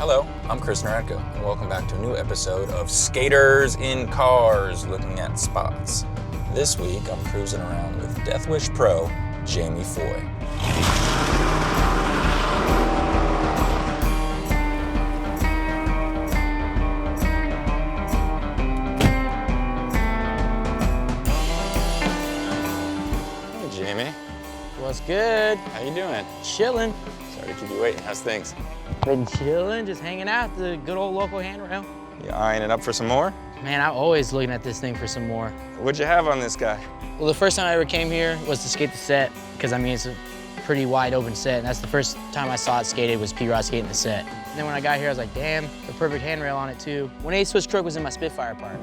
Hello, I'm Chris Nieratko, and welcome back to a new episode of Skaters in Cars, looking at spots. This week, I'm cruising around with Deathwish Pro, Jamie Foy. Hey, Jamie. What's good? How you doing? Chilling. Sorry to keep you waiting. How's things? Been chilling, just hanging out at the good old local handrail. You eyeing it up for some more? Man, I'm always looking at this thing for some more. What'd you have on this guy? Well, the first time I ever came here was to skate the set, because I mean, it's a pretty wide open set, and that's the first time I saw it skated was P-Rod skating the set. And then when I got here, I was like, damn, the perfect handrail on it too. 1/8 crook was in my Spitfire part.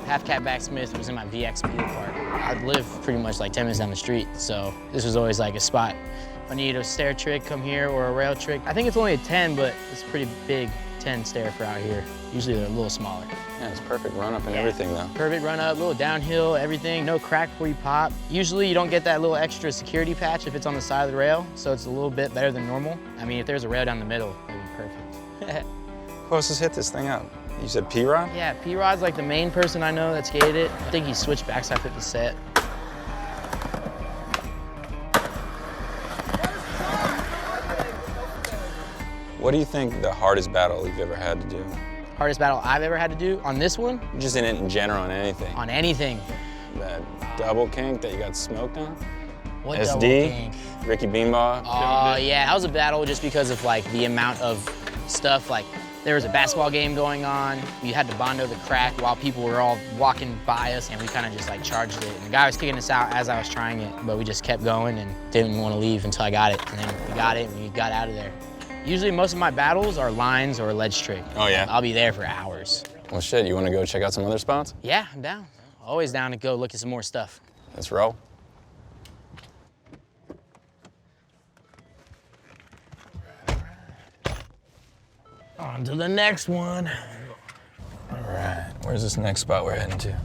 Half cat backsmith was in my VX Speed part. I live pretty much like 10 minutes down the street, so this was always like a spot. If I need a stair trick, come here, or a rail trick. I think it's only a 10, but it's a pretty big 10 stair for out here. Usually they're a little smaller. Yeah, it's perfect run up and everything though. Perfect run up, little downhill, everything, no crack before you pop. Usually you don't get that little extra security patch if it's on the side of the rail, so it's a little bit better than normal. I mean, if there's a rail down the middle, it'd be perfect. Who else has hit this thing up? You said P-Rod? Yeah, P-Rod's like the main person I know that skated it. I think he switched backside flip the set. What do you think the hardest battle you've ever had to do? Hardest battle I've ever had to do on this one? Just in general, on anything. On anything. That double kink that you got smoked on? What SD? double kink? Ricky Beanball? Oh, yeah, that was a battle just because of like the amount of stuff. Like there was a basketball game going on. We had to bondo the crack while people were all walking by us, and we kind of just like charged it. And the guy was kicking us out as I was trying it, but we just kept going and didn't want to leave until I got it. And then we got it and we got out of there. Usually most of my battles are lines or a ledge trick. Oh, yeah? I'll be there for hours. Well, shit, you want to go check out some other spots? Yeah, I'm down. Always down to go look at some more stuff. Let's roll. On to the next one. All right, where's this next spot we're heading to?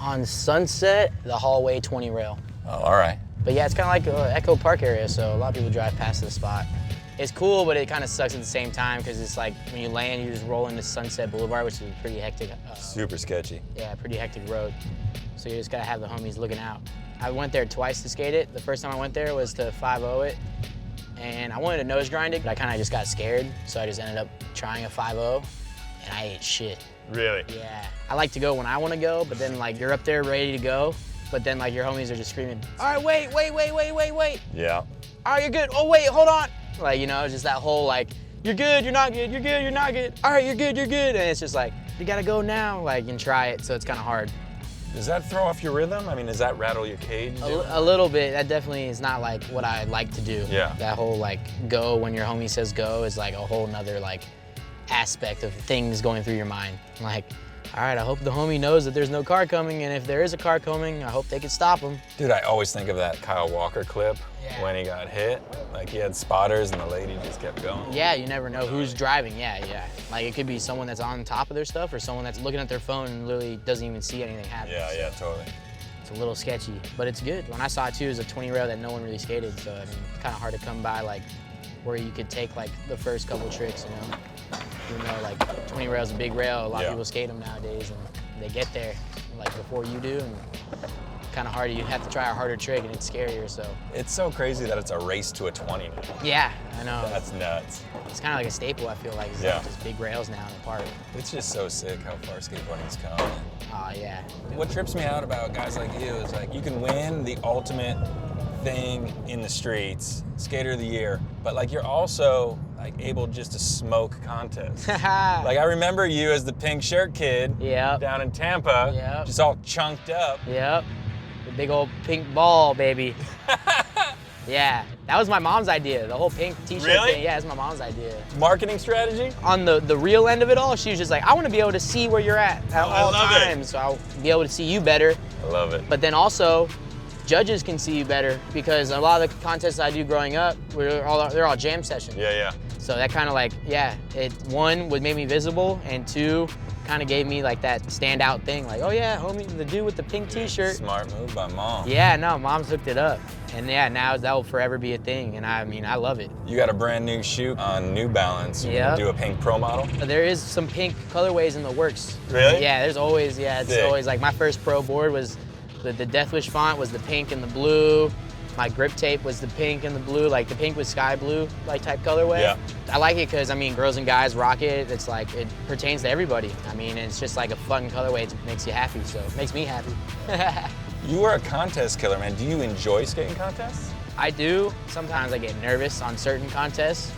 On Sunset, the Hallway 20 rail. Oh, all right. But yeah, it's kind of like Echo Park area, so a lot of people drive past this spot. It's cool, but it kind of sucks at the same time because it's like when you land, you just roll into Sunset Boulevard, which is a pretty hectic. Super sketchy. Yeah, pretty hectic road. So you just gotta have the homies looking out. I went there twice to skate it. The first time I went there was to 5-0 it. And I wanted to nose grind it, but I kind of just got scared. So I just ended up trying a 5-0 and I ate shit. Really? Yeah. I like to go when I want to go, but then like you're up there ready to go, but then like your homies are just screaming, all right, wait. Yeah. All right, you're good. Oh, wait, hold on. Like, you know, just that whole like, you're good, you're not good, you're good, you're not good. All right, you're good, you're good. And it's just like, you gotta go now, like, and try it. So it's kind of hard. Does that throw off your rhythm? I mean, does that rattle your cage? A little bit. That definitely is not like what I like to do. Yeah. That whole like go when your homie says go is like a whole nother like aspect of things going through your mind. Like, all right, I hope the homie knows that there's no car coming, and if there is a car coming, I hope they can stop him. Dude, I always think of that Kyle Walker clip when he got hit. Like he had spotters and the lady just kept going. Yeah, you never know who's driving. Yeah. Like it could be someone that's on top of their stuff or someone that's looking at their phone and literally doesn't even see anything happen. Yeah, totally. It's a little sketchy, but it's good. When I saw it too, it was a 20 rail that no one really skated, so I mean, it's kind of hard to come by like where you could take like the first couple tricks, you know? You know, like 20 rail's a big rail. A lot of people skate them nowadays, and they get there like before you do, and kind of hard. You have to try a harder trick, and it's scarier. So it's so crazy that it's a race to a 20. Yeah, I know. That's nuts. It's kind of like a staple. I feel like it's like just big rails now in the park. It's just so sick how far skateboarding's come. Oh yeah. What trips me out about guys like you is like you can win the ultimate thing in the streets, skater of the year, but like you're also like able just to smoke contests. Like I remember you as the pink shirt kid down in Tampa, just all chunked up. Yep, the big old pink ball, baby. Yeah, that was my mom's idea, the whole pink t-shirt thing. Yeah, it's my mom's idea. Marketing strategy? On the real end of it all, she was just like, I want to be able to see where you're at all times, so I'll be able to see you better. I love it. But then also, judges can see you better because a lot of the contests I do growing up, they're all jam sessions. Yeah. So that kind of like, one would make me visible, and two, kind of gave me like that standout thing, like, oh yeah, homie, the dude with the pink t-shirt. Smart move by mom. Yeah, no, mom's hooked it up. And yeah, now that will forever be a thing, and I mean, I love it. You got a brand new shoe on New Balance. You're gonna do a pink Pro model? There is some pink colorways in the works. Really? Yeah, there's always, it's always like my first Pro board was the Deathwish font was the pink and the blue. My grip tape was the pink and the blue, like the pink with sky blue, like type colorway. Yeah. I like it because, I mean, girls and guys rock it. It's like, it pertains to everybody. I mean, it's just like a fun colorway. It makes you happy, so it makes me happy. You were a contest killer, man. Do you enjoy skating contests? I do. Sometimes I get nervous on certain contests,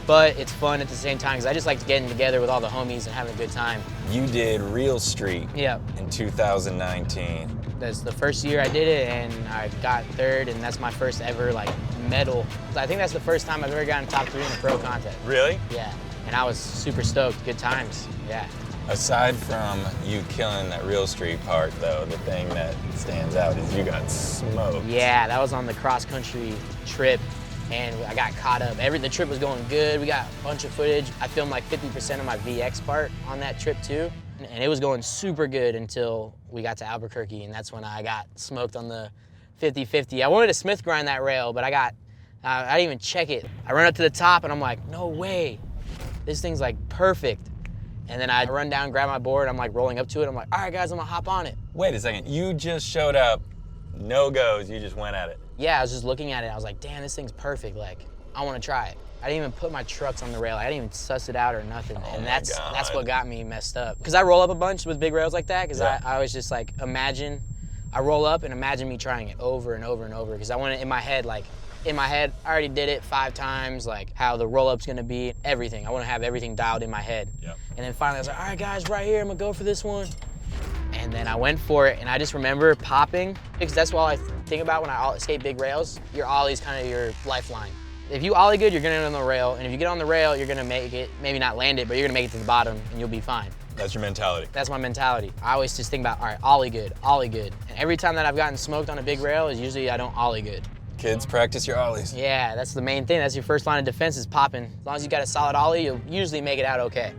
but it's fun at the same time because I just like getting together with all the homies and having a good time. You did Real Street in 2019. That's the first year I did it, and I got third, and that's my first ever like medal. I think that's the first time I've ever gotten top 3 in a pro contest. Really? Yeah, and I was super stoked. Good times, yeah. Aside from you killing that Real Street part, though, the thing that stands out is you got smoked. Yeah, that was on the cross-country trip, and I got caught up. The trip was going good. We got a bunch of footage. I filmed like 50% of my VX part on that trip, too. And it was going super good until we got to Albuquerque, and that's when I got smoked on the 50-50. I wanted to Smith grind that rail, but I didn't even check it. I run up to the top, and I'm like, no way. This thing's like perfect. And then I run down, grab my board, I'm like rolling up to it. I'm like, all right, guys, I'm gonna hop on it. Wait a second, you just showed up, no goes, you just went at it. Yeah, I was just looking at it. I was like, damn, this thing's perfect. Like, I wanna try it. I didn't even put my trucks on the rail. I didn't even suss it out or nothing. Oh and that's what got me messed up. Cause I roll up a bunch with big rails like that, cause I was just like, I roll up and imagine me trying it over and over and over. Cause I want it in my head, I already did it 5 times, like how the roll-up's gonna be, everything. I wanna have everything dialed in my head. Yep. And then finally I was like, all right guys, right here, I'm gonna go for this one. And then I went for it, and I just remember popping, because that's what I think about when I skate big rails. Your ollie's kind of your lifeline. If you ollie good, you're gonna get on the rail, and if you get on the rail, you're gonna make it, maybe not land it, but you're gonna make it to the bottom, and you'll be fine. That's your mentality. That's my mentality. I always just think about, all right, ollie good, ollie good. And every time that I've gotten smoked on a big rail is usually I don't ollie good. Kids, practice your ollies. Yeah, that's the main thing. That's your first line of defense is popping. As long as you got a solid ollie, you'll usually make it out okay.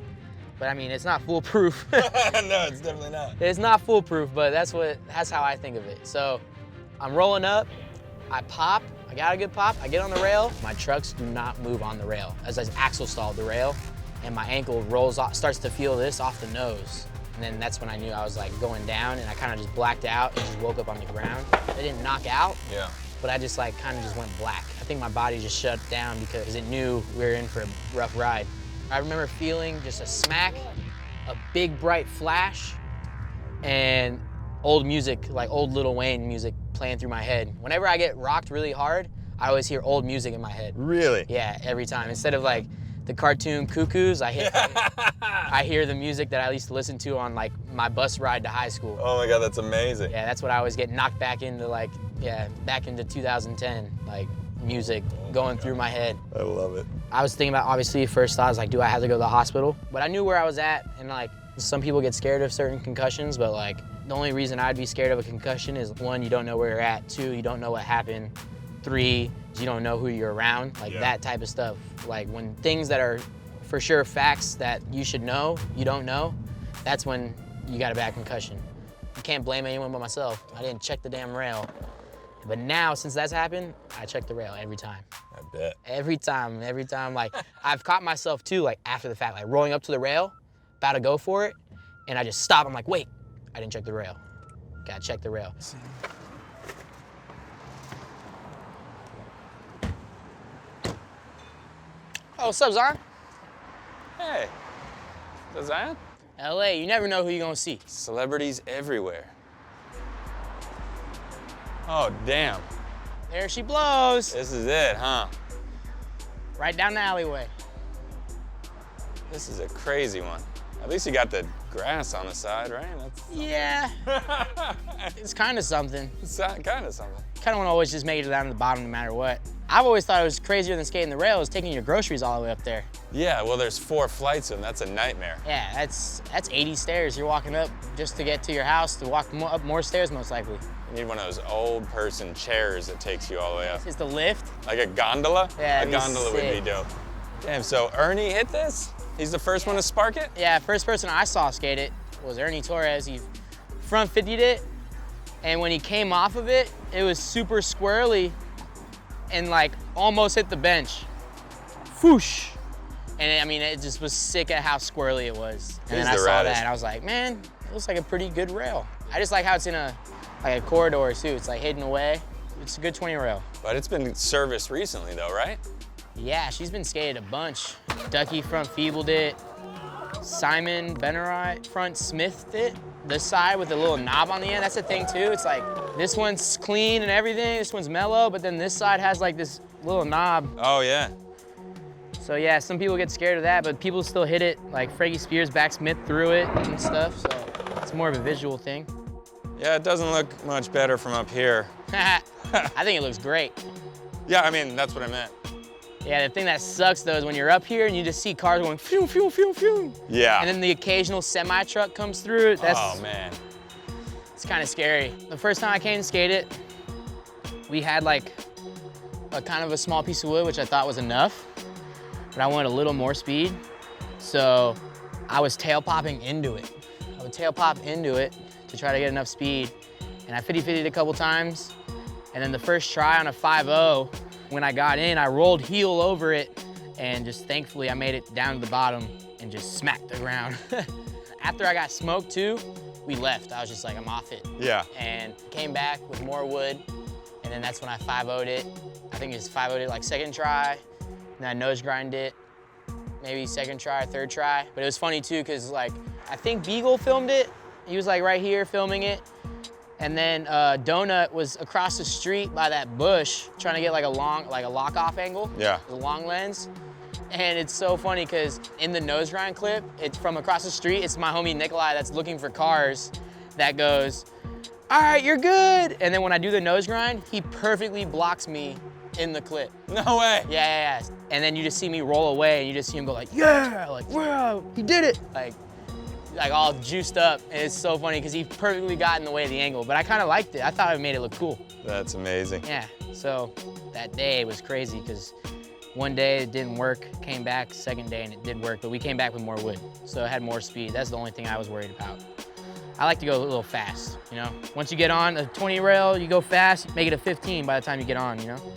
But I mean, it's not foolproof. No, it's definitely not. It's not foolproof, but that's how I think of it. So I'm rolling up, I pop, I got a good pop, I get on the rail. My trucks do not move on the rail. As I axle stalled the rail, and my ankle rolls off, starts to feel this off the nose. And then that's when I knew I was like going down, and I kind of just blacked out and just woke up on the ground. I didn't knock out. Yeah. But I just like kind of just went black. I think my body just shut down because it knew we were in for a rough ride. I remember feeling just a smack, a big bright flash, and old music, like old Lil Wayne music playing through my head. Whenever I get rocked really hard, I always hear old music in my head. Really? Yeah, every time. Instead of like the cartoon cuckoos, I hear the music that I used to listen to on like my bus ride to high school. Oh my God, that's amazing. Yeah, that's what I always get knocked back into, like, back into 2010, like music going through my head. I love it. I was thinking about, obviously, first thought was like, do I have to go to the hospital? But I knew where I was at, and like, some people get scared of certain concussions, but like, the only reason I'd be scared of a concussion is 1, you don't know where you're at, 2, you don't know what happened, 3, you don't know who you're around, like that type of stuff. Like when things that are for sure facts that you should know, you don't know, that's when you got a bad concussion. I can't blame anyone but myself. I didn't check the damn rail. But now, since that's happened, I check the rail every time. I bet. Every time, like, I've caught myself too, like after the fact, like rolling up to the rail, about to go for it, and I just stop, I'm like, wait, I didn't check the rail. Gotta check the rail. Oh, what's up, Zion? Hey, is that Zion? LA, you never know who you're gonna see. Celebrities everywhere. Oh, damn. There she blows. This is it, huh? Right down the alleyway. This is a crazy one. At least you got the grass on the side, right? Yeah. It's kind of something. It's kind of something. Kind of want to always just make it down to the bottom no matter what. I've always thought it was crazier than skating the rail is taking your groceries all the way up there. Yeah, well, there's 4 flights of them. That's a nightmare. Yeah, that's 80 stairs you're walking up just to get to your house, to walk up more stairs most likely. You need one of those old person chairs that takes you all the way up. Is the lift? Like a gondola? Yeah, a gondola would be dope. Damn, so Ernie hit this? He's the first one to spark it? Yeah, first person I saw skate it was Ernie Torres. He front 50'd it, and when he came off of it, it was super squirrely, and like almost hit the bench. Whoosh. And I mean, it just was sick at how squirrely it was. And then I saw that and I was like, man, it looks like a pretty good rail. I just like how it's in a corridor too. It's like hidden away. It's a good 20 rail. But it's been serviced recently though, right? Yeah, she's been skated a bunch. Ducky front feebled it. Simon Benerai front smithed it. This side with a little knob on the end, that's the thing too. It's like, this one's clean and everything, this one's mellow, but then this side has like this little knob. Oh yeah. So yeah, some people get scared of that, but people still hit it. Like Frankie Spears backsmith through it and stuff, so it's more of a visual thing. Yeah, it doesn't look much better from up here. I think it looks great. Yeah, I mean, that's what I meant. Yeah, the thing that sucks though is when you're up here and you just see cars going phew, phew, phew, phew. Yeah. And then the occasional semi truck comes through. Oh man. It's kind of scary. The first time I came to skate it, we had like a kind of a small piece of wood, which I thought was enough, but I wanted a little more speed. So I was tail popping into it. I would tail pop into it to try to get enough speed. And I 50-50'd a couple times. And then the first try on a 5-0, when I got in, I rolled heel over it, and just thankfully I made it down to the bottom and just smacked the ground. After I got smoked too, we left. I was just like, I'm off it. Yeah. And came back with more wood, and then that's when I 5-0'd it. I think it was 5-0'd it like second try, and then I nose grinded it, maybe second try, third try. But it was funny too, cause like, I think Beagle filmed it. He was like right here filming it. And then Donut was across the street by that bush trying to get like a lock-off angle. Yeah. The long lens. And it's so funny because in the nose grind clip, it's from across the street, it's my homie Nikolai that's looking for cars that goes, all right, you're good. And then when I do the nose grind, he perfectly blocks me in the clip. No way. Yeah. And then you just see me roll away and you just see him go like, yeah, like, wow, he did it. Like all juiced up, and it's so funny because he perfectly got in the way of the angle, but I kind of liked it. I thought it made it look cool. That's amazing. Yeah, so that day was crazy because one day it didn't work, came back, second day and it did work, but we came back with more wood, so it had more speed. That's the only thing I was worried about. I like to go a little fast, you know? Once you get on a 20 rail, you go fast, make it a 15 by the time you get on, you know?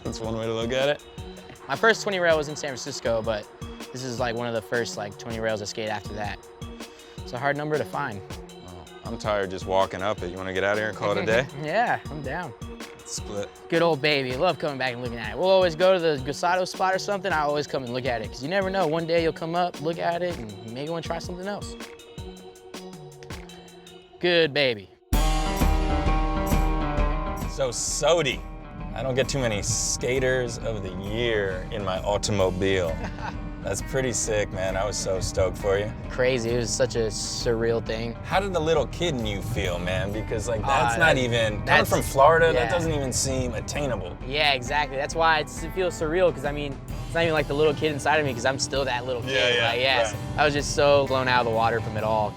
That's one way to look at it. My first 20 rail was in San Francisco, but this is like one of the first like 20 rails I skate after that. It's a hard number to find. Oh, I'm tired just walking up it. You want to get out of here and call it a day? Yeah, I'm down. Let's split. Good old baby. I love coming back and looking at it. We'll always go to the Gusado spot or something. I always come and look at it because you never know. One day you'll come up, look at it, and maybe want to try something else. Good baby. So Sodi. I don't get too many skaters of the year in my automobile. That's pretty sick, man. I was so stoked for you. Crazy. It was such a surreal thing. How did the little kid in you feel, man? Because like that's not even, coming from Florida, yeah. that doesn't even seem attainable. Yeah, exactly. That's why it feels surreal because I mean, it's not even like the little kid inside of me because I'm still that little kid. Yeah. Like, yeah. Right. I was just so blown out of the water from it all.